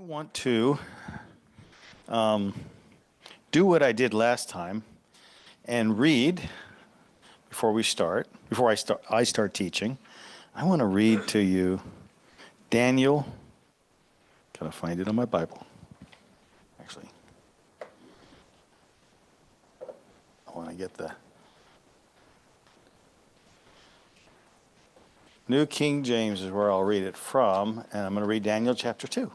want to do what I did last time and read before I start teaching. I want to read to you Daniel. Gotta find it in my Bible. Actually, I want to get the New King James is where I'll read it from, and I'm going to read Daniel chapter 2.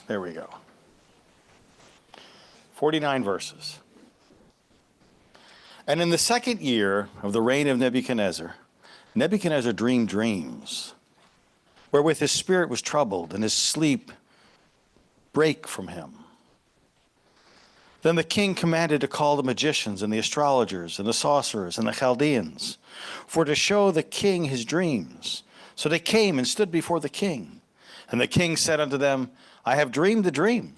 There we go. 49 verses. And in the second year of the reign of Nebuchadnezzar, Nebuchadnezzar dreamed dreams, wherewith his spirit was troubled, and his sleep brake from him. Then the king commanded to call the magicians and the astrologers and the sorcerers and the Chaldeans, for to show the king his dreams. So they came and stood before the king. And the king said unto them, I have dreamed the dream,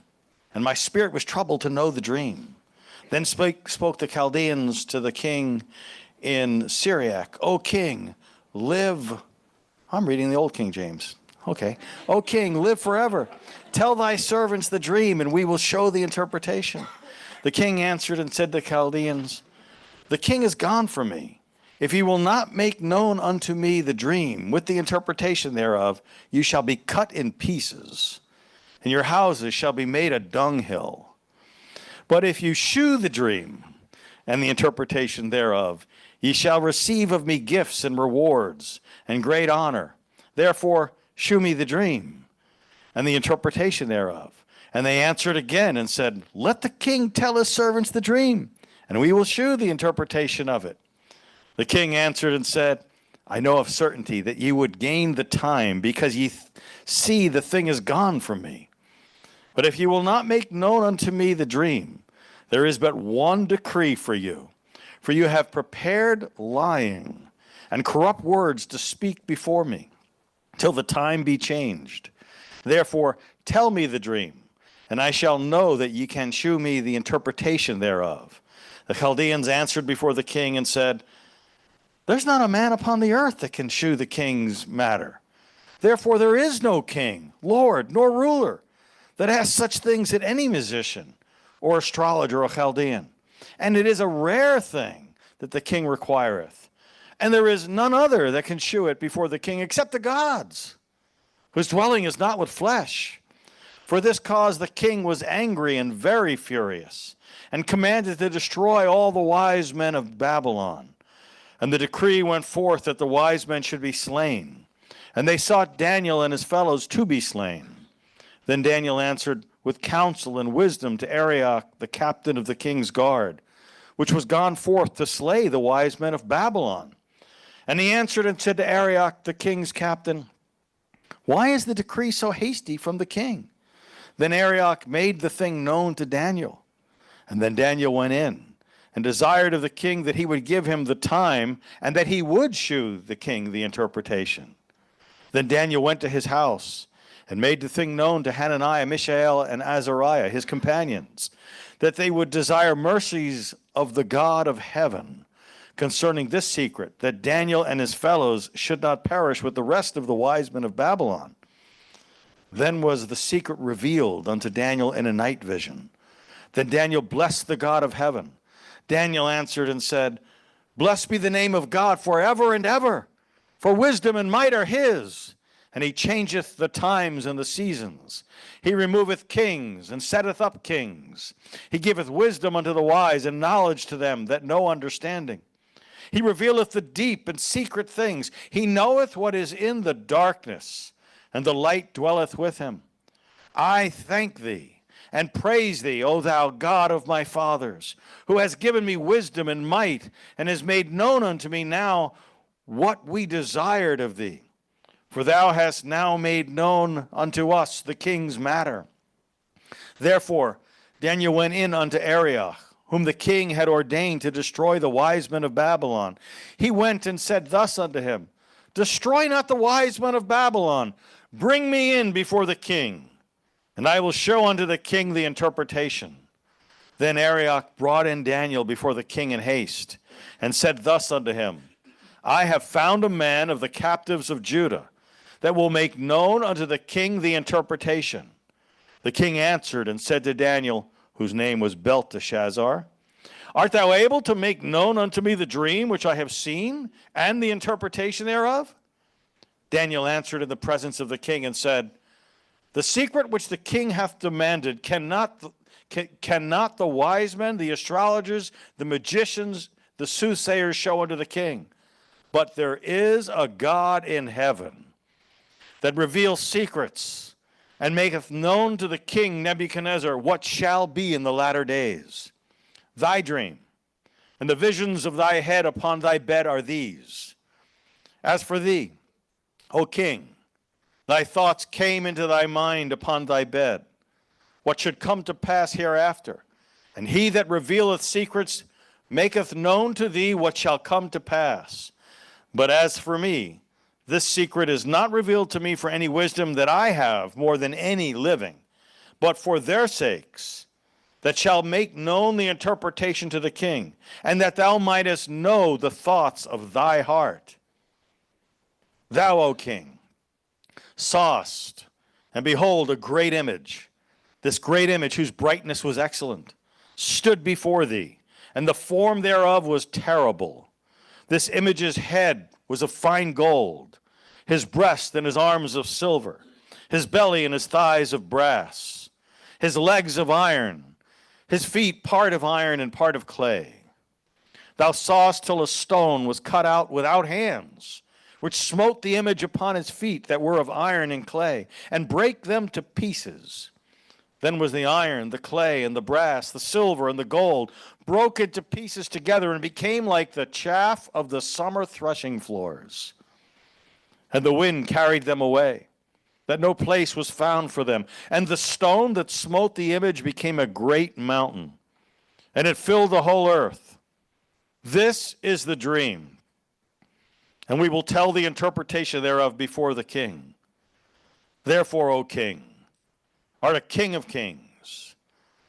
and my spirit was troubled to know the dream. Then spoke the Chaldeans to the king in Syriac, O king, live. I'm reading the old King James. Okay. O king, live forever. Tell thy servants the dream, and we will show the interpretation. The king answered and said to the Chaldeans, the king is gone from me. If he will not make known unto me the dream with the interpretation thereof, you shall be cut in pieces, and your houses shall be made a dunghill. But if you shew the dream and the interpretation thereof, ye shall receive of me gifts and rewards and great honor. Therefore shew me the dream and the interpretation thereof. And they answered again and said, let the king tell his servants the dream, and we will shew the interpretation of it. The king answered and said, I know of certainty that ye would gain the time, because ye see the thing is gone from me. But if ye will not make known unto me the dream, there is but one decree for you. For you have prepared lying and corrupt words to speak before me, till the time be changed. Therefore tell me the dream, and I shall know that ye can shew me the interpretation thereof. The Chaldeans answered before the king and said, there's not a man upon the earth that can shew the king's matter. Therefore there is no king, lord, nor ruler that has such things as any musician or astrologer or Chaldean. And it is a rare thing that the king requireth. And there is none other that can shew it before the king except the gods, whose dwelling is not with flesh. For this cause the king was angry and very furious, and commanded to destroy all the wise men of Babylon. And the decree went forth that the wise men should be slain. And they sought Daniel and his fellows to be slain. Then Daniel answered with counsel and wisdom to Arioch, the captain of the king's guard, which was gone forth to slay the wise men of Babylon. And he answered and said to Arioch, the king's captain, why is the decree so hasty from the king? Then Arioch made the thing known to Daniel. And then Daniel went in and desired of the king that he would give him the time, and that he would shew the king the interpretation. Then Daniel went to his house and made the thing known to Hananiah, Mishael, and Azariah, his companions, that they would desire mercies of the God of heaven concerning this secret, that Daniel and his fellows should not perish with the rest of the wise men of Babylon. Then was the secret revealed unto Daniel in a night vision. Then Daniel blessed the God of heaven. Daniel answered and said, blessed be the name of God forever and ever, for wisdom and might are his. And he changeth the times and the seasons. He removeth kings and setteth up kings. He giveth wisdom unto the wise and knowledge to them that know understanding. He revealeth the deep and secret things. He knoweth what is in the darkness, and the light dwelleth with him. I thank thee and praise thee, O thou God of my fathers, who has given me wisdom and might, and has made known unto me now what we desired of thee. For thou hast now made known unto us the king's matter. Therefore Daniel went in unto Arioch, whom the king had ordained to destroy the wise men of Babylon. He went and said thus unto him, destroy not the wise men of Babylon. Bring me in before the king, and I will show unto the king the interpretation. Then Arioch brought in Daniel before the king in haste, and said thus unto him, I have found a man of the captives of Judah, that will make known unto the king the interpretation. The king answered and said to Daniel, whose name was Belteshazzar, Art thou able to make known unto me the dream which I have seen, and the interpretation thereof? Daniel answered in the presence of the king and said, The secret which the king hath demanded cannot the wise men, the astrologers, the magicians, the soothsayers show unto the king. But there is a God in heaven that reveals secrets, and maketh known to the king Nebuchadnezzar what shall be in the latter days. Thy dream and the visions of thy head upon thy bed are these. As for thee, O king, thy thoughts came into thy mind upon thy bed, what should come to pass hereafter. And he that revealeth secrets maketh known to thee what shall come to pass. But as for me, this secret is not revealed to me for any wisdom that I have more than any living, but for their sakes, that shall make known the interpretation to the king, and that thou mightest know the thoughts of thy heart. Thou, O king, sawest, and behold, a great image. This great image, whose brightness was excellent, stood before thee, and the form thereof was terrible. This image's head was of fine gold, his breast and his arms of silver, his belly and his thighs of brass, his legs of iron, his feet part of iron and part of clay. Thou sawest till a stone was cut out without hands, which smote the image upon his feet that were of iron and clay, and brake them to pieces. Then was the iron, the clay, and the brass, the silver, and the gold broken to pieces together, and became like the chaff of the summer threshing floors. And the wind carried them away, that no place was found for them. And the stone that smote the image became a great mountain, and it filled the whole earth. This is the dream, and we will tell the interpretation thereof before the king. Therefore, O king, art a king of kings,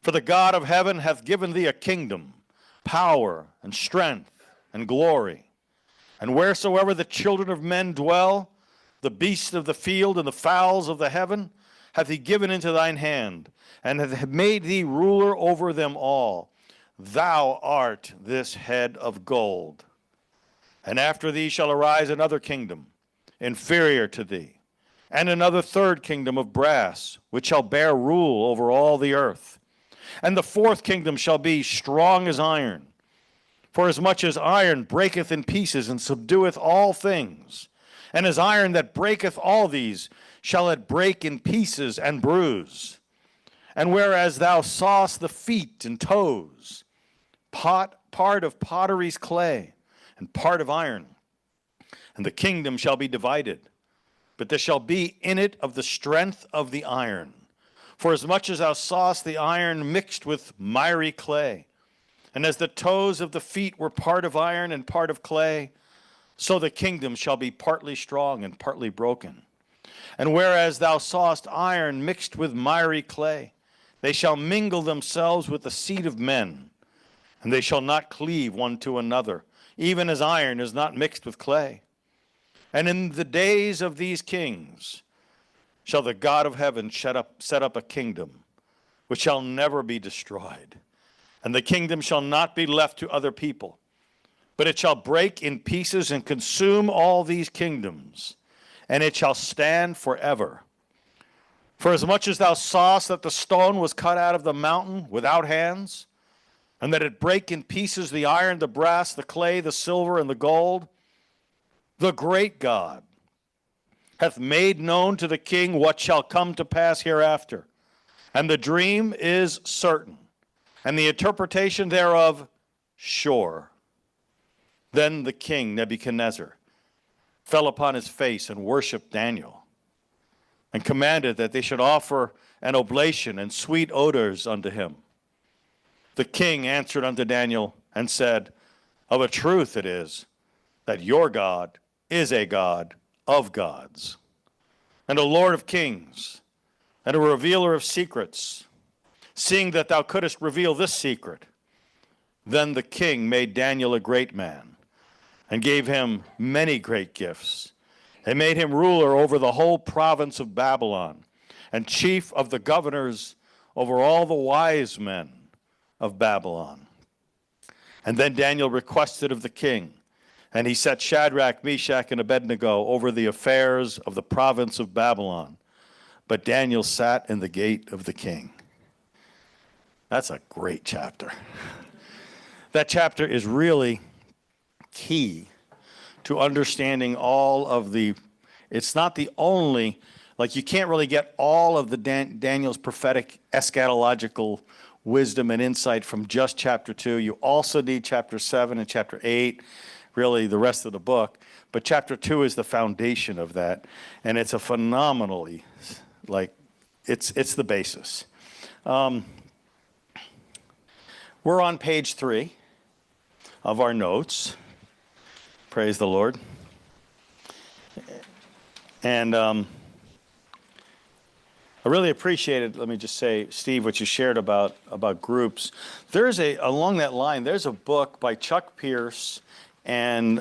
for the God of heaven hath given thee a kingdom, power, and strength, and glory. And wheresoever the children of men dwell, the beasts of the field and the fowls of the heaven hath he given into thine hand, and hath made thee ruler over them all. Thou art this head of gold. And after thee shall arise another kingdom, inferior to thee, and another third kingdom of brass, which shall bear rule over all the earth. And the fourth kingdom shall be strong as iron. For as much as iron breaketh in pieces and subdueth all things, and as iron that breaketh all these, shall it break in pieces and bruise. And whereas thou sawest the feet and toes, part of pottery's clay, and part of iron, and the kingdom shall be divided, but there shall be in it of the strength of the iron. For as much as thou sawest the iron mixed with miry clay, and as the toes of the feet were part of iron and part of clay, so the kingdom shall be partly strong and partly broken. And whereas thou sawest iron mixed with miry clay, they shall mingle themselves with the seed of men, and they shall not cleave one to another, even as iron is not mixed with clay. And in the days of these kings shall the God of heaven set up a kingdom which shall never be destroyed. And the kingdom shall not be left to other people, but it shall break in pieces and consume all these kingdoms, and it shall stand forever. For as much as thou sawest that the stone was cut out of the mountain without hands, and that it brake in pieces the iron, the brass, the clay, the silver, and the gold, the great God hath made known to the king what shall come to pass hereafter. And the dream is certain, and the interpretation thereof sure. Then the king Nebuchadnezzar fell upon his face and worshipped Daniel, and commanded that they should offer an oblation and sweet odors unto him. The king answered unto Daniel and said, Of a truth it is that your God is a God of gods, and a Lord of kings, and a revealer of secrets, seeing that thou couldst reveal this secret, Then the king made Daniel a great man and gave him many great gifts. They made him ruler over the whole province of Babylon and chief of the governors over all the wise men of Babylon. And then Daniel requested of the king, and he set Shadrach, Meshach, and Abednego over the affairs of the province of Babylon. But Daniel sat in the gate of the king. That's a great chapter. That chapter is really key to understanding all of the, it's not the only, like you can't really get all of the Daniel's prophetic eschatological wisdom and insight from just chapter 2. You also need chapter 7 and chapter 8, really the rest of the book. But chapter 2 is the foundation of that. And it's a phenomenally, like, it's the basis. We're on page 3 of our notes. Praise the Lord. And I really appreciated, let me just say, Steve, what you shared about groups. There's along that line, there's a book by Chuck Pierce and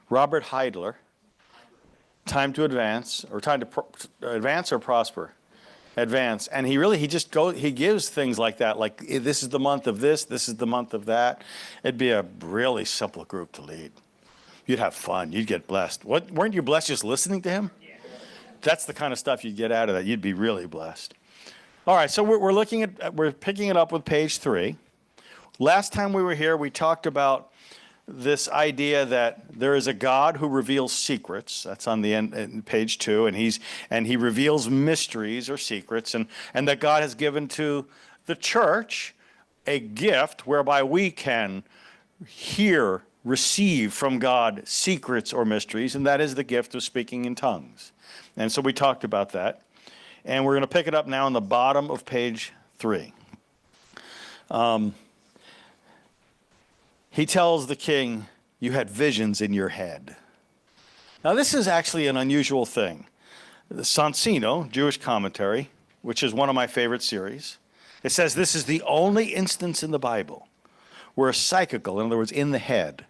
Robert Heidler, Time to Advance, or Time to Advance or Prosper? Advance. And he gives things like that, like this is the month of this is the month of that. It'd be a really simple group to lead. You'd have fun. You'd get blessed. Weren't you blessed just listening to him? Yeah. That's the kind of stuff you'd get out of that. You'd be really blessed. All right, so we're picking it up with page 3. Last time we were here, we talked about this idea that there is a God who reveals secrets. That's on the end, page 2, and he reveals mysteries or secrets, and that God has given to the church a gift whereby we can receive from God secrets or mysteries, and that is the gift of speaking in tongues. And so we talked about that. And we're going to pick it up now on the bottom of page 3. He tells the king, you had visions in your head. Now this is actually an unusual thing. The Sonsino, Jewish commentary, which is one of my favorite series, it says this is the only instance in the Bible where psychical, in other words, in the head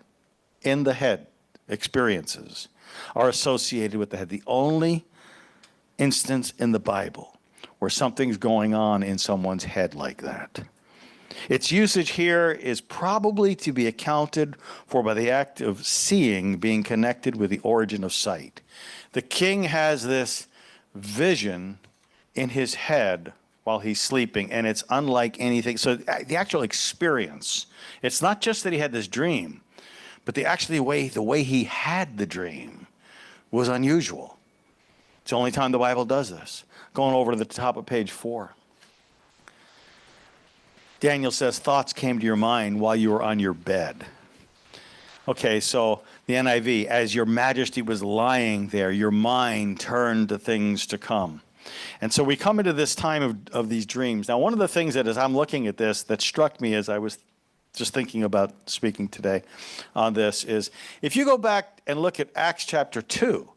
experiences are associated with the head. The only instance in the Bible where something's going on in someone's head like that. Its usage here is probably to be accounted for by the act of seeing being connected with the origin of sight. The king has this vision in his head while he's sleeping, and it's unlike anything. So the actual experience, it's not just that he had this dream, but the way he had the dream was unusual. It's the only time the Bible does this. Going over to the top of page 4. Daniel says, thoughts came to your mind while you were on your bed. Okay, so the NIV, as your majesty was lying there, your mind turned to things to come. And so we come into this time of these dreams. Now, one of the things that as I'm looking at this that struck me as I was just thinking about speaking today on this is, if you go back and look at Acts chapter 2,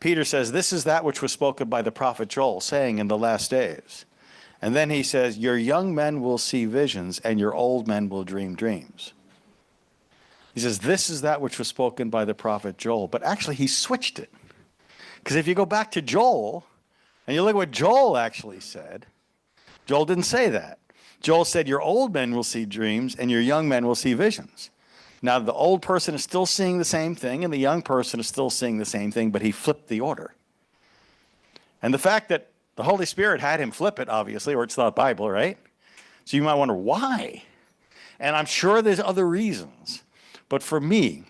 Peter says, this is that which was spoken by the prophet Joel, saying in the last days. And then he says, your young men will see visions and your old men will dream dreams. He says, this is that which was spoken by the prophet Joel. But actually, he switched it. Because if you go back to Joel, and you look at what Joel actually said, Joel didn't say that. Joel said, your old men will see dreams and your young men will see visions. Now, the old person is still seeing the same thing and the young person is still seeing the same thing, but he flipped the order. And the fact that the Holy Spirit had him flip it, obviously, or it's not Bible, right? So you might wonder why. And I'm sure there's other reasons. But for me,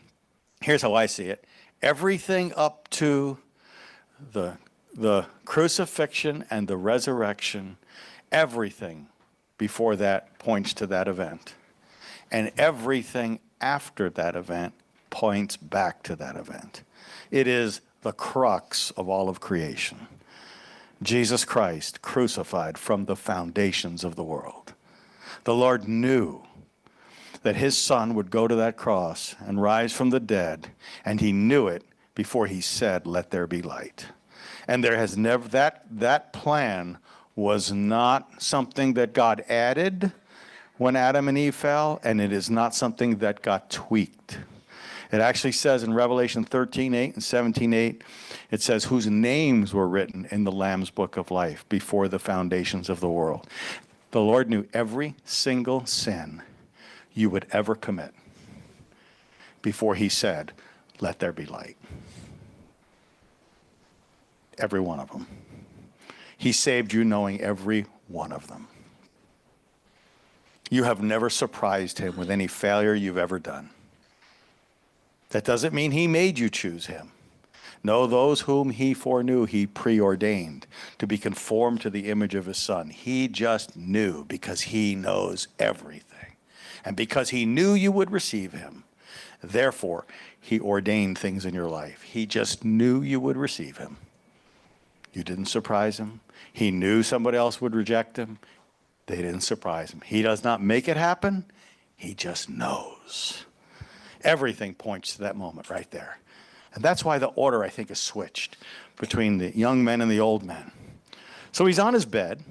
here's how I see it. Everything up to the crucifixion and the resurrection, everything before that points to that event. And everything after that event points back to that event. It is the crux of all of creation. Jesus Christ crucified from the foundations of the world. The Lord knew that his son would go to that cross and rise from the dead, and he knew it before he said, let there be light. And there has never, that plan was not something that God added when Adam and Eve fell, and it is not something that got tweaked. It actually says in Revelation 13:8 and 17:8, it says, whose names were written in the Lamb's book of life before the foundations of the world. The Lord knew every single sin you would ever commit before he said, let there be light. Every one of them. He saved you knowing every one of them. You have never surprised him with any failure you've ever done. That doesn't mean he made you choose him. No, those whom he foreknew, he preordained to be conformed to the image of his Son. He just knew because he knows everything. And because he knew you would receive him, therefore, he ordained things in your life. He just knew you would receive him. You didn't surprise him. He knew somebody else would reject him. They didn't surprise him. He does not make it happen. He just knows. Everything points to that moment right there. And that's why the order, I think, is switched between the young men and the old men. So he's on his bed.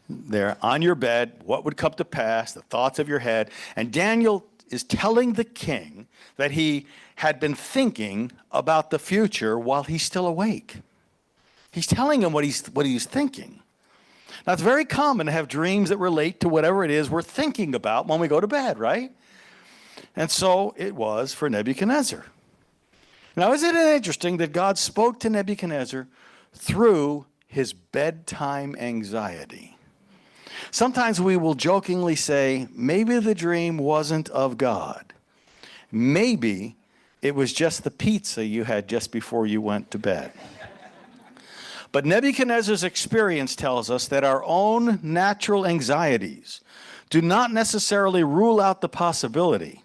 There, on your bed, what would come to pass, the thoughts of your head. And Daniel is telling the king that he had been thinking about the future while he's still awake. He's telling him what he's thinking. Now, it's very common to have dreams that relate to whatever it is we're thinking about when we go to bed, right? And so it was for Nebuchadnezzar. Now, isn't it interesting that God spoke to Nebuchadnezzar through his bedtime anxiety? Sometimes we will jokingly say, maybe the dream wasn't of God. Maybe it was just the pizza you had just before you went to bed. But Nebuchadnezzar's experience tells us that our own natural anxieties do not necessarily rule out the possibility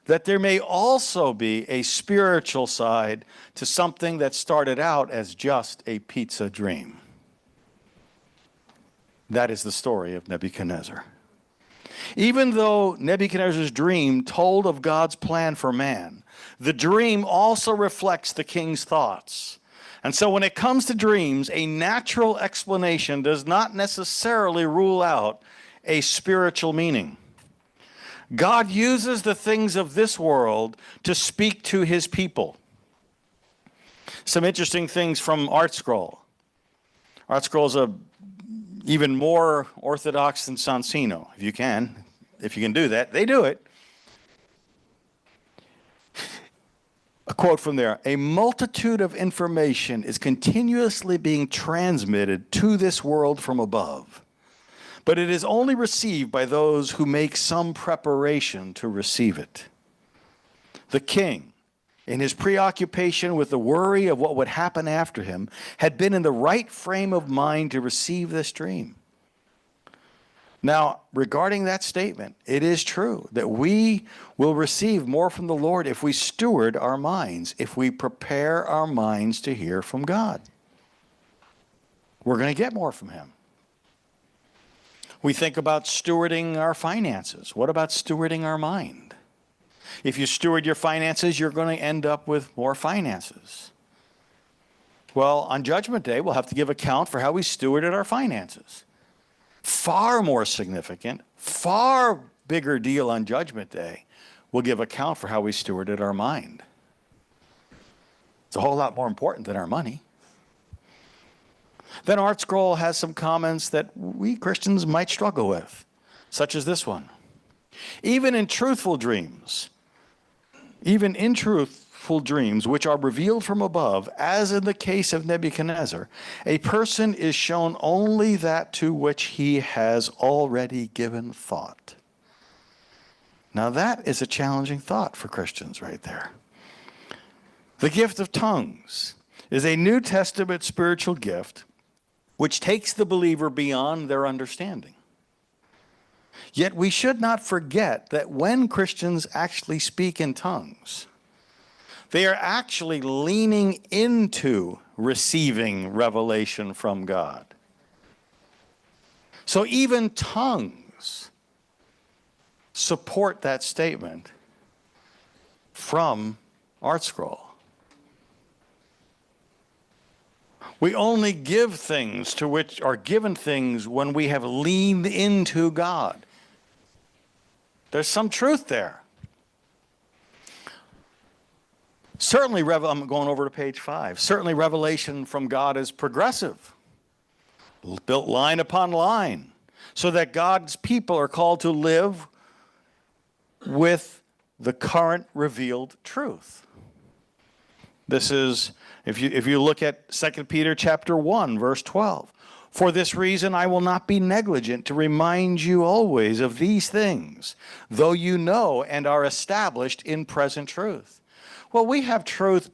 that there may also be a spiritual side to something that started out as just a pizza dream. That is the story of Nebuchadnezzar. Even though Nebuchadnezzar's dream told of God's plan for man, the dream also reflects the king's thoughts. And so when it comes to dreams, a natural explanation does not necessarily rule out a spiritual meaning. God uses the things of this world to speak to his people. Some interesting things from ArtScroll. ArtScroll is even more orthodox than Sonsino, if you can do that. They do it. A quote from there, a multitude of information is continuously being transmitted to this world from above, but it is only received by those who make some preparation to receive it. The king, in his preoccupation with the worry of what would happen after him, had been in the right frame of mind to receive this dream. Now, regarding that statement, it is true that we will receive more from the Lord if we steward our minds, if we prepare our minds to hear from God. We're going to get more from him. We think about stewarding our finances. What about stewarding our mind? If you steward your finances, you're going to end up with more finances. Well, on Judgment Day, we'll have to give account for how we stewarded our finances. Far more significant, far bigger deal on Judgment Day, we'll give account for how we stewarded our mind. It's a whole lot more important than our money. Then ArtScroll has some comments that we Christians might struggle with, such as this one. Even in truthful dreams, which are revealed from above, as in the case of Nebuchadnezzar, a person is shown only that to which he has already given thought. Now that is a challenging thought for Christians right there. The gift of tongues is a New Testament spiritual gift which takes the believer beyond their understanding. Yet we should not forget that when Christians actually speak in tongues, they are actually leaning into receiving revelation from God. So even tongues support that statement from ArtScroll. We only give things to which are given things when we have leaned into God. There's some truth there. Certainly, I'm going over to page 5. Certainly, revelation from God is progressive, built line upon line, so that God's people are called to live with the current revealed truth. This is, if you look at 2 Peter chapter 1, verse 12. For this reason I will not be negligent to remind you always of these things, though you know and are established in present truth. Well, we have truth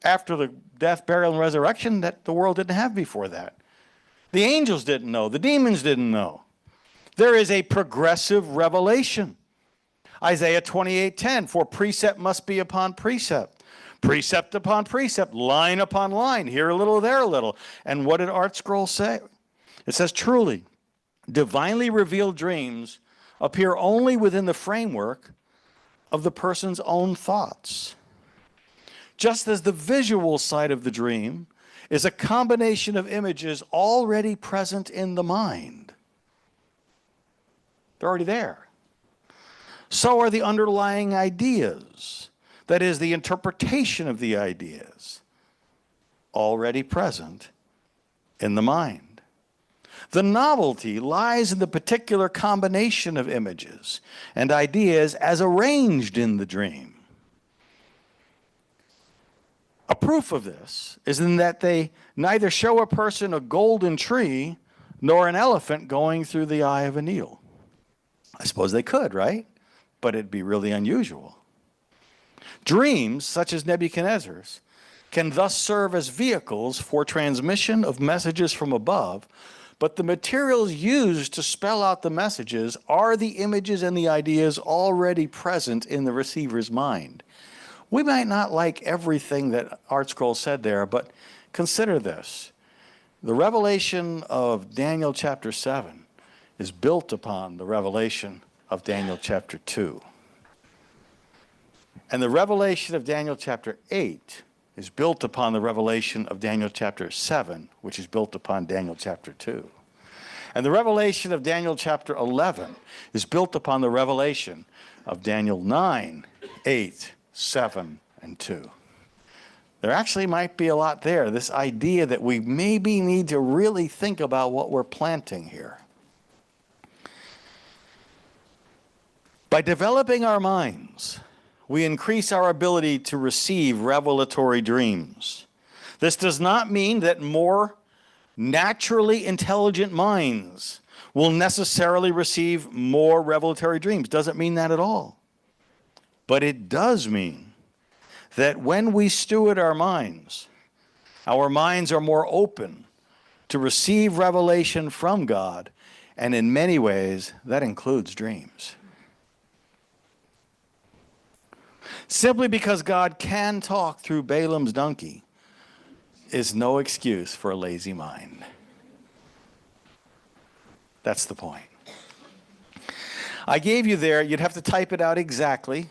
after the death, burial, and resurrection that the world didn't have before that. The angels didn't know. The demons didn't know. There is a progressive revelation. Isaiah 28:10, for precept must be upon precept, precept upon precept, line upon line, here a little, there a little. And what did Art Scroll say? It says, truly, divinely revealed dreams appear only within the framework of the person's own thoughts. Just as the visual side of the dream is a combination of images already present in the mind. They're already there. So are the underlying ideas, that is, the interpretation of the ideas, already present in the mind. The novelty lies in the particular combination of images and ideas as arranged in the dream. A proof of this is in that they neither show a person a golden tree nor an elephant going through the eye of a needle. I suppose they could, right? But it'd be really unusual. Dreams, such as Nebuchadnezzar's, can thus serve as vehicles for transmission of messages from above, but the materials used to spell out the messages are the images and the ideas already present in the receiver's mind. We might not like everything that Art Scroll said there, but consider this. The revelation of Daniel chapter 7 is built upon the revelation of Daniel chapter 2. And the revelation of Daniel chapter 8 is built upon the revelation of Daniel chapter 7, which is built upon Daniel chapter 2. And the revelation of Daniel chapter 11 is built upon the revelation of Daniel 9, 8, 7, and 2. There actually might be a lot there, this idea that we maybe need to really think about what we're planting here. By developing our minds, we increase our ability to receive revelatory dreams. This does not mean that more naturally intelligent minds will necessarily receive more revelatory dreams. Doesn't mean that at all. But it does mean that when we steward our minds are more open to receive revelation from God, and in many ways, that includes dreams. Simply because God can talk through Balaam's donkey is no excuse for a lazy mind. That's the point. I gave you there, you'd have to type it out exactly.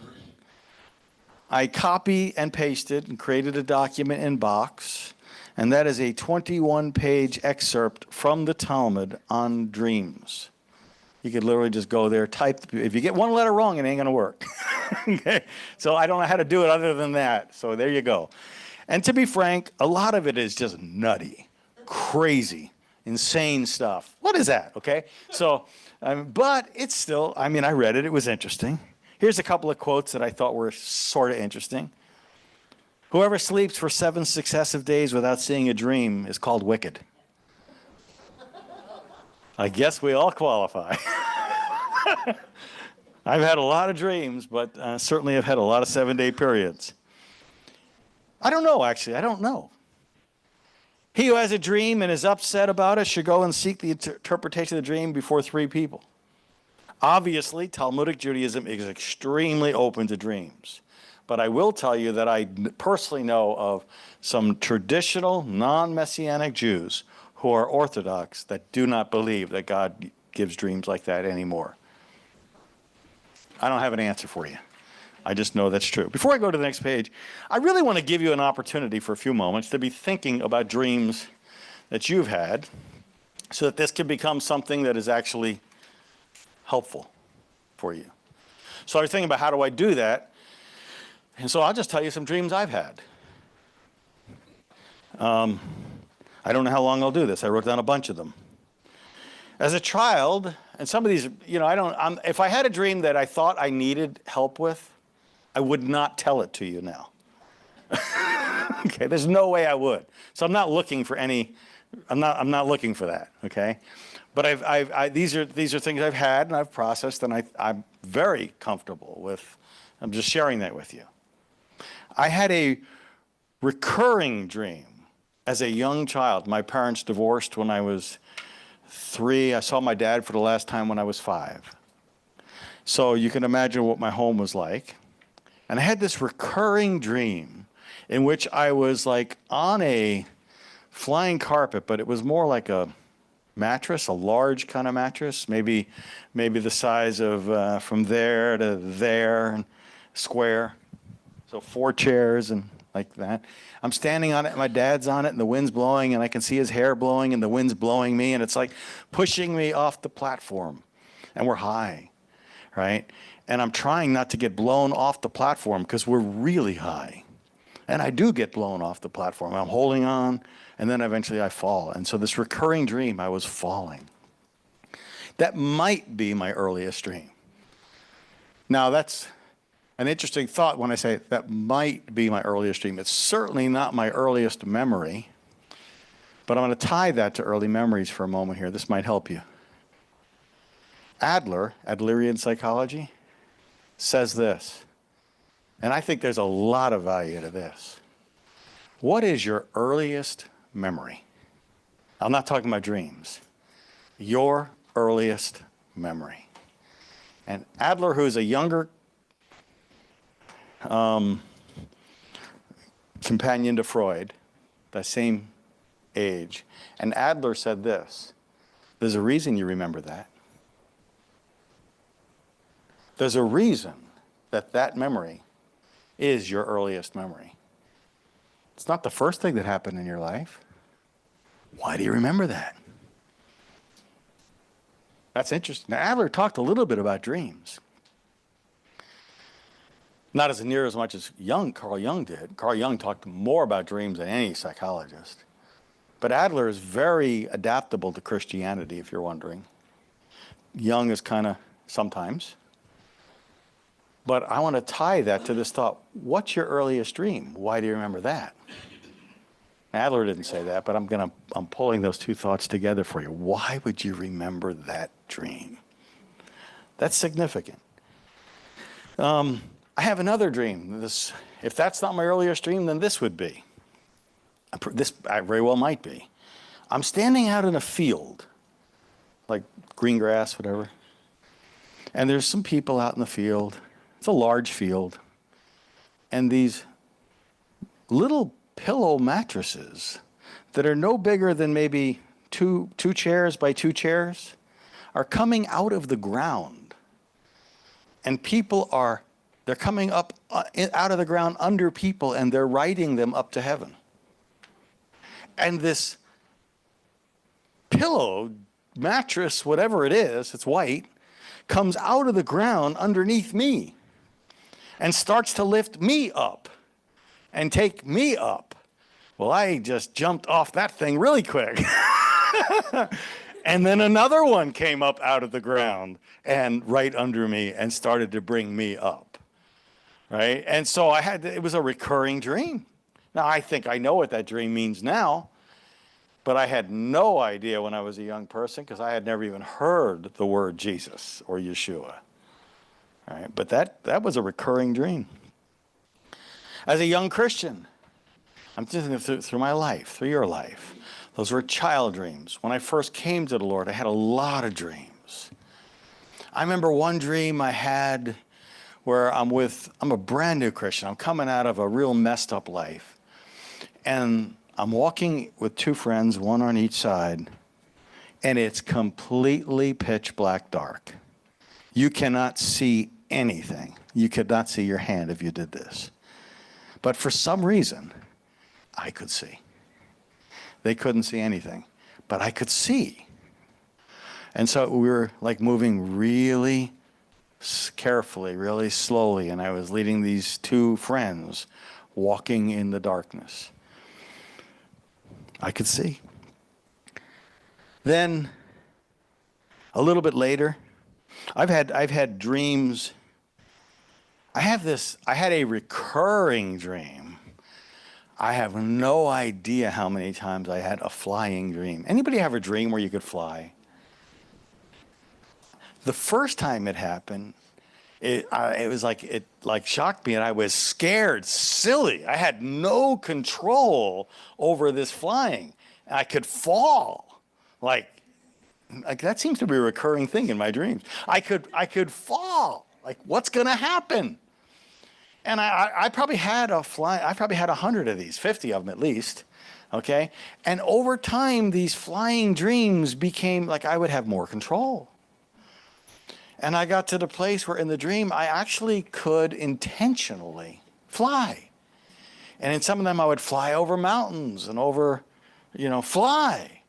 I copy and pasted and created a document in Box, and that is a 21-page excerpt from the Talmud on dreams. You could literally just go there, type. If you get one letter wrong, it ain't going to work. Okay? So I don't know how to do it other than that. So there you go. And to be frank, a lot of it is just nutty, crazy, insane stuff. What is that? Okay? So, but it's still, I read it. It was interesting. Here's a couple of quotes that I thought were sort of interesting. Whoever sleeps for 7 successive days without seeing a dream is called wicked. I guess we all qualify. I've had a lot of dreams, but certainly I've had a lot of 7-day periods. I don't know, actually. I don't know. He who has a dream and is upset about it should go and seek the interpretation of the dream before 3 people. Obviously, Talmudic Judaism is extremely open to dreams. But I will tell you that I personally know of some traditional, non-Messianic Jews who are Orthodox that do not believe that God gives dreams like that anymore. I don't have an answer for you. I just know that's true. Before I go to the next page, I really want to give you an opportunity for a few moments to be thinking about dreams that you've had so that this can become something that is actually helpful for you. So I was thinking about how do I do that? And so I'll just tell you some dreams I've had. I don't know how long I'll do this. I wrote down a bunch of them. As a child, and some of these, if I had a dream that I thought I needed help with, I would not tell it to you now. Okay, there's no way I would. So I'm not looking for any, I'm not looking for that, okay? But these are things I've had and I've processed, and I'm very comfortable with. I'm just sharing that with you. I had a recurring dream as a young child. My parents divorced when I was 3. I saw my dad for the last time when I was 5. So you can imagine what my home was like. And I had this recurring dream in which I was like on a flying carpet, but it was more like a mattress, a large kind of mattress, maybe the size of from there to there, square. So 4 chairs and like that. I'm standing on it, and my dad's on it, and the wind's blowing, and I can see his hair blowing, and the wind's blowing me, and it's like pushing me off the platform. And we're high, right? And I'm trying not to get blown off the platform because we're really high. And I do get blown off the platform. I'm holding on, and then eventually I fall. And so this recurring dream, I was falling. That might be my earliest dream. Now, that's an interesting thought when I say that might be my earliest dream. It's certainly not my earliest memory, but I'm going to tie that to early memories for a moment here. This might help you. Adler, Adlerian psychology, says this, and I think there's a lot of value to this. What is your earliest memory? I'm not talking about dreams. Your earliest memory. And Adler, who is a younger companion to Freud, the same age, and Adler said this, there's a reason you remember that. There's a reason that that memory is your earliest memory. It's not the first thing that happened in your life. Why do you remember that? That's interesting. Now, Adler talked a little bit about dreams. Not as near as much as Carl Jung did. Carl Jung talked more about dreams than any psychologist. But Adler is very adaptable to Christianity, if you're wondering. Jung is kind of sometimes. But I want to tie that to this thought. What's your earliest dream? Why do you remember that? Adler didn't say that, but I'm pulling those two thoughts together for you. Why would you remember that dream? That's significant. I have another dream. If that's not my earliest dream, then this would be. This very well might be. I'm standing out in a field, like green grass, whatever, and there's some people out in the field. It's a large field, and these little pillow mattresses that are no bigger than maybe two chairs by 2 chairs are coming out of the ground, and they're coming up out of the ground under people, and they're riding them up to heaven. And this pillow, mattress, whatever it is, it's white, comes out of the ground underneath me and starts to lift me up and take me up. Well, I just jumped off that thing really quick. And then another one came up out of the ground and right under me and started to bring me up, right? And so it was a recurring dream. Now, I think I know what that dream means now, but I had no idea when I was a young person because I had never even heard the word Jesus or Yeshua. All right, but that was a recurring dream. As a young Christian, I'm thinking through my life, through your life. Those were child dreams. When I first came to the Lord, I had a lot of dreams. I remember one dream I had where I'm a brand new Christian. I'm coming out of a real messed up life. And I'm walking with 2 friends, one on each side, and it's completely pitch black dark. You cannot see anything. You could not see your hand if you did this. But for some reason, I could see. They couldn't see anything, but I could see. And so we were like moving really carefully, really slowly, and I was leading these two friends walking in the darkness. I could see. Then a little bit later, I've had dreams. I had a recurring dream. I have no idea how many times I had a flying dream. Anybody have a dream where you could fly? The first time it happened, it was like it shocked me, and I was scared, silly. I had no control over this flying. I could fall, like that seems to be a recurring thing in my dreams. I could fall. Like, what's going to happen? And I probably had 100 of these, 50 of them at least. Okay, and over time, these flying dreams became like I would have more control. And I got to the place where in the dream, I actually could intentionally fly. And in some of them, I would fly over mountains and over, fly.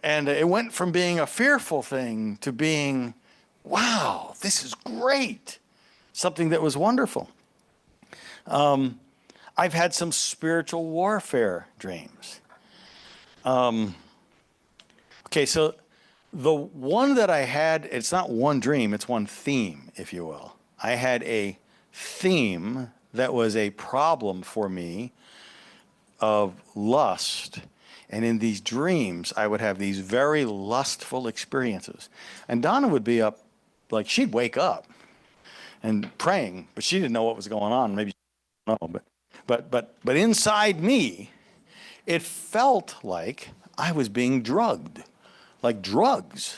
And it went from being a fearful thing to being, wow, this is great. Something that was wonderful. I've had some spiritual warfare dreams. Okay, so the one that I had, it's not one dream, it's one theme, if you will. I had a theme that was a problem for me of lust. And in these dreams, I would have these very lustful experiences. And Donna would be up, like she'd wake up and praying, but she didn't know what was going on. Maybe she didn't know, but inside me, it felt like I was being drugged. Like drugs.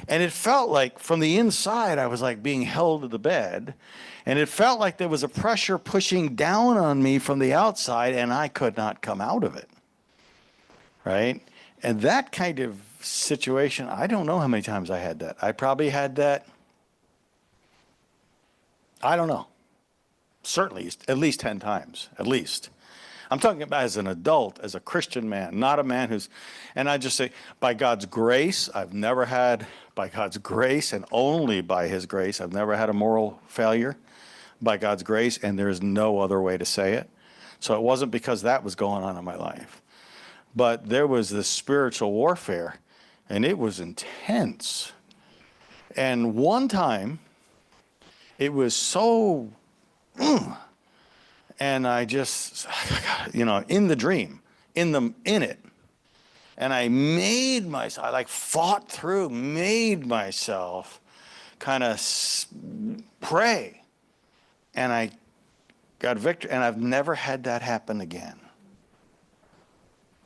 And it felt like from the inside, I was like being held to the bed. And it felt like there was a pressure pushing down on me from the outside, and I could not come out of it. Right? And that kind of situation, I don't know how many times I had that. I probably had that, I don't know. Certainly at least 10 times, at least. I'm talking about as an adult, as a Christian man, not a man who's, and I just say, by God's grace, I've never had, by God's grace and only by his grace, I've never had a moral failure. By God's grace, and there's no other way to say it. So it wasn't because that was going on in my life. But there was this spiritual warfare, and it was intense. And one time, it was so, and I just, in the dream, in it. And I made myself, I like fought through, made myself kind of pray. And I got victory, and I've never had that happen again.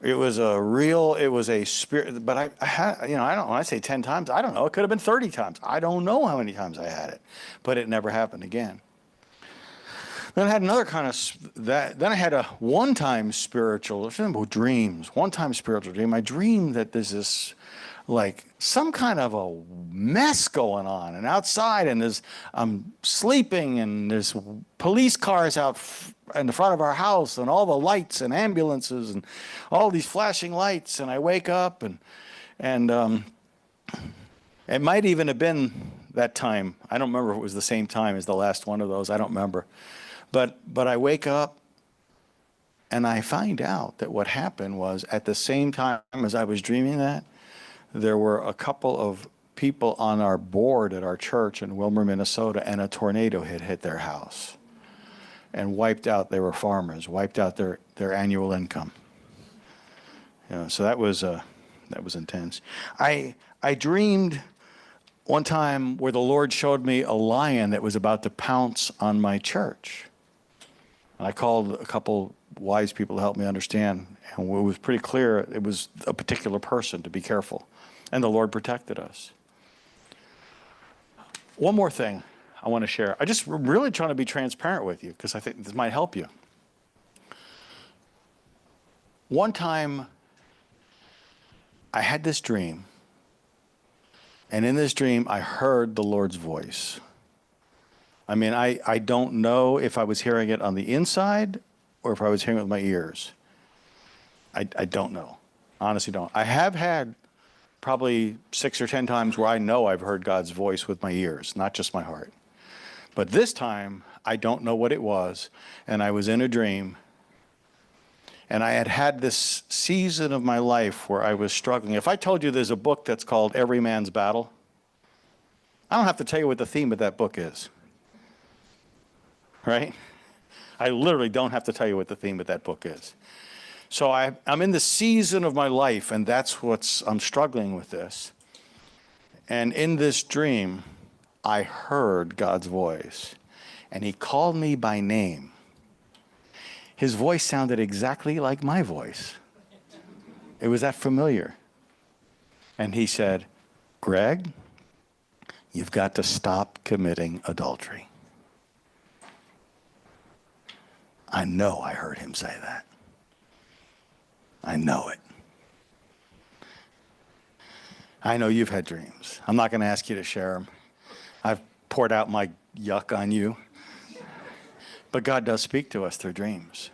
It was a spirit, but I had, I don't, when I say 10 times, I don't know, it could have been 30 times. I don't know how many times I had it, but it never happened again. Then I had another kind of, then I had a one-time spiritual, dreams, one-time spiritual dream. I dreamed that there's this, like, some kind of a mess going on, and outside, and I'm sleeping, and there's police cars out in the front of our house, and all the lights and ambulances, and all these flashing lights, and I wake up, and it might even have been that time. I don't remember if it was the same time as the last one of those. I don't remember. But I wake up, and I find out that what happened was at the same time as I was dreaming that, there were a couple of people on our board at our church in Wilmer, Minnesota, and a tornado had hit their house and wiped out, they were farmers, wiped out their annual income. So that was intense. I dreamed one time where the Lord showed me a lion that was about to pounce on my church. I called a couple wise people to help me understand, and it was pretty clear it was a particular person, to be careful. And the Lord protected us. One more thing I want to share. I just really trying to be transparent with you because I think this might help you. One time, I had this dream, and in this dream, I heard the Lord's voice. I mean, I don't know if I was hearing it on the inside or if I was hearing it with my ears. I don't know. Honestly don't. I have had probably 6 or 10 times where I know I've heard God's voice with my ears, not just my heart. But this time, I don't know what it was, and I was in a dream, and I had had this season of my life where I was struggling. If I told you there's a book that's called Every Man's Battle, I don't have to tell you what the theme of that book is, right? I literally don't have to tell you what the theme of that book is. So I'm in the season of my life, and that's I'm struggling with this. And in this dream, I heard God's voice, and he called me by name. His voice sounded exactly like my voice. It was that familiar. And he said, Greg, you've got to stop committing adultery. I know I heard him say that. I know it. I know you've had dreams. I'm not going to ask you to share them. I've poured out my yuck on you. But God does speak to us through dreams.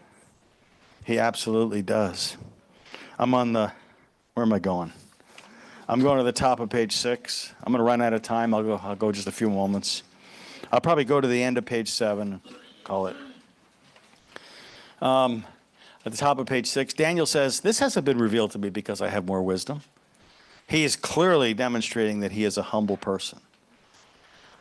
He absolutely does. I'm on where am I going? I'm going to the top of page 6. I'm going to run out of time. I'll go just a few moments. I'll probably go to the end of page 7, call it. At the top of page 6, Daniel says, this hasn't been revealed to me because I have more wisdom. He is clearly demonstrating that he is a humble person.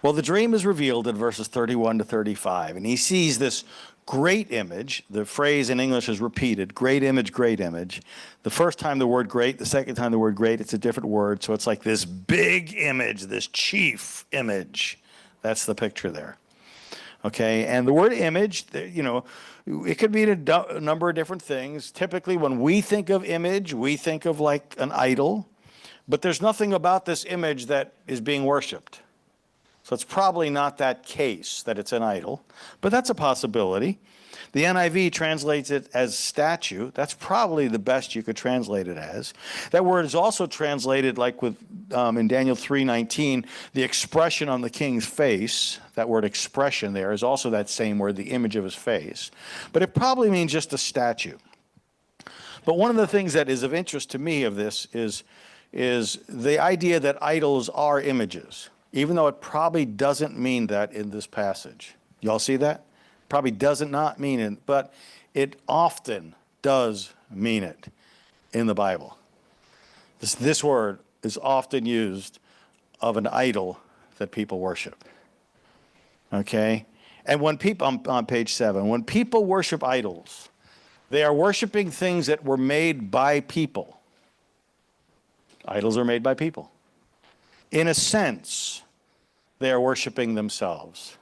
Well, the dream is revealed in verses 31 to 35, and he sees this great image. The phrase in English is repeated, great image, great image. The first time the word great, the second time the word great, it's a different word, so it's like this big image, this chief image. That's the picture there. Okay, and the word image, you know, it could mean a number of different things. Typically, when we think of image, we think of like an idol, but there's nothing about this image that is being worshipped. So it's probably not that case that it's an idol, but that's a possibility. The NIV translates it as statue. That's probably the best you could translate it as. That word is also translated like with in Daniel 3:19, the expression on the king's face. That word expression there is also that same word, the image of his face. But it probably means just a statue. But one of the things that is of interest to me of this is the idea that idols are images, even though it probably doesn't mean that in this passage. Y'all see that? Probably doesn't not mean it, but it often does mean it in the Bible. This word is often used of an idol that people worship. Okay? And when people, on page 7, when people worship idols, they are worshiping things that were made by people. Idols are made by people. In a sense, they are worshiping themselves.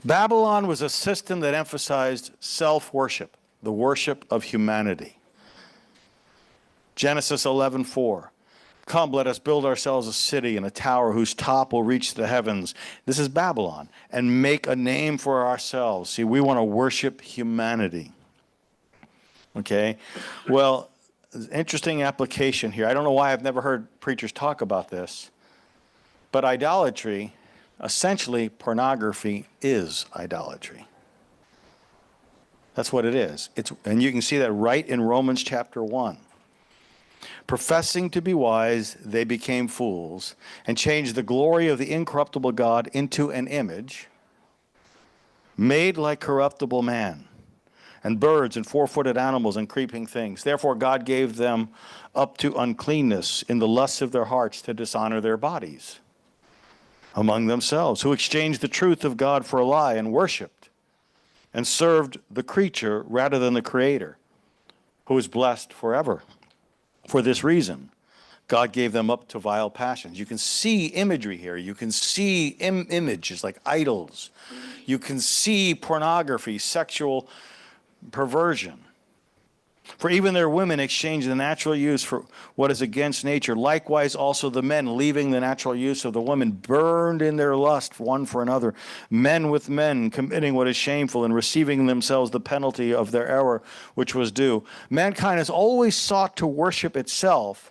Babylon was a system that emphasized self-worship, the worship of humanity. Genesis 11:4. Come, let us build ourselves a city and a tower whose top will reach the heavens. This is Babylon. And make a name for ourselves. See, we want to worship humanity. Okay? Well, interesting application here. I don't know why I've never heard preachers talk about this. But idolatry, essentially pornography, is idolatry. That's what it is. And you can see that right in Romans chapter 1. Professing to be wise, they became fools and changed the glory of the incorruptible God into an image made like corruptible man and birds and four-footed animals and creeping things. Therefore God gave them up to uncleanness in the lusts of their hearts to dishonor their bodies among themselves, who exchanged the truth of God for a lie and worshipped and served the creature rather than the Creator, who is blessed forever. For this reason, God gave them up to vile passions. You can see imagery here. You can see images like idols. You can see pornography, sexual perversion. For even their women exchanged the natural use for what is against nature. Likewise also the men, leaving the natural use of the woman, burned in their lust one for another. Men with men, committing what is shameful and receiving themselves the penalty of their error, which was due. Mankind has always sought to worship itself,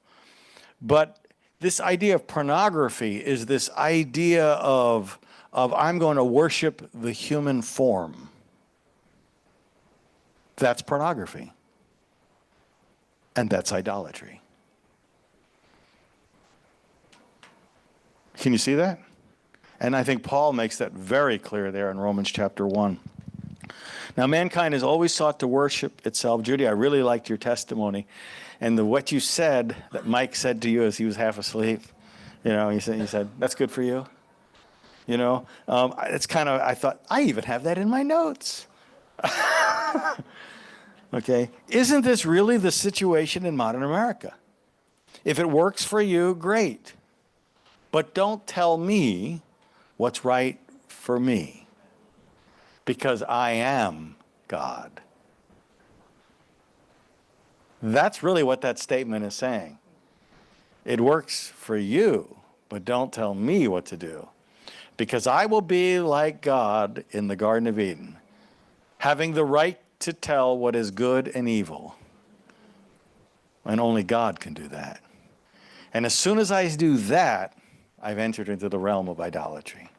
but this idea of pornography is this idea of of I'm going to worship the human form, that's pornography. And that's idolatry. Can you see that? And I think Paul makes that very clear there in Romans chapter 1. Now, mankind has always sought to worship itself. Judy, I really liked your testimony. And what you said, that Mike said to you as he was half asleep, you know, he said, that's good for you. You know, it's kind of, I thought, I even have that in my notes. Okay, isn't this really the situation in modern America? If it works for you, great. But don't tell me what's right for me, because I am God. That's really what that statement is saying. It works for you, but don't tell me what to do, because I will be like God in the Garden of Eden, having the right to tell what is good and evil. And only God can do that. And as soon as I do that, I've entered into the realm of idolatry.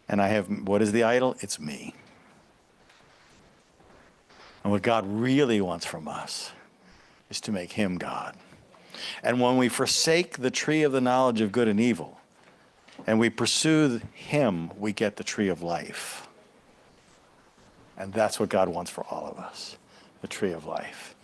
And I have, what is the idol? It's me. And what God really wants from us is to make him God. And when we forsake the tree of the knowledge of good and evil, and we pursue him, we get the tree of life. And that's what God wants for all of us, the tree of life.